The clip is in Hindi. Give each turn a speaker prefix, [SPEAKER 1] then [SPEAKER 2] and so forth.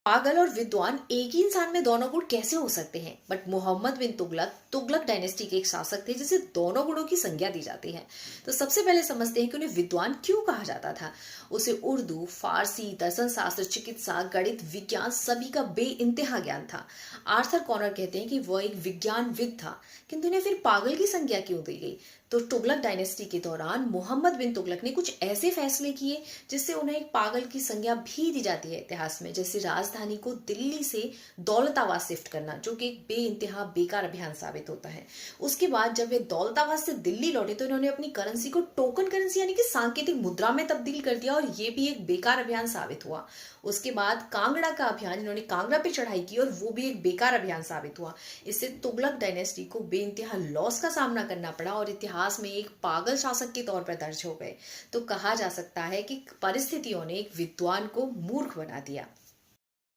[SPEAKER 1] पागल और विद्वान एक ही इंसान में दोनों गुण कैसे हो सकते हैं? बट मोहम्मद बिन तुगलक तुगलक डायनेस्टी के एक शासक थे जिसे दोनों गुणों की संज्ञा दी जाती है। तो सबसे पहले समझते हैं कि उन्हें विद्वान क्यों कहा जाता था। उसे उर्दू, फारसी, दर्शन शास्त्र, चिकित्सा, गणित, विज्ञान सभी का बेइंतहा ज्ञान था। आर्थर कॉनर कहते हैं कि वह एक विज्ञानविद था, किंतु उन्हें फिर पागल की संज्ञा क्यों दी गई? तो तुगलक डायनेस्टी के दौरान मोहम्मद बिन तुगलक ने कुछ ऐसे फैसले किए जिससे उन्हें एक पागल की संज्ञा भी दी जाती है इतिहास में, जैसे राजधानी को दिल्ली से दौलताबाद शिफ्ट करना, जो कि एक बेइंतहा बेकार अभियान साबित होता है। उसके बाद जब वे दौलताबाद से दिल्ली लौटे तो इन्होंने अपनी करेंसी को टोकन करेंसी यानी कि सांकेतिक मुद्रा में तब्दील कर दिया, और ये भी एक बेकार अभियान साबित हुआ। उसके बाद कांगड़ा का अभियान, इन्होंने कांगड़ा पे चढ़ाई की और वो भी एक बेकार अभियान साबित हुआ। इससे तुगलक डायनेस्टी को बेइंतहा लॉस का सामना करना पड़ा और इतिहास में एक पागल शासक के तौर पर दर्ज हो गए। तो कहा जा सकता है कि परिस्थितियों ने एक विद्वान को मूर्ख बना दिया।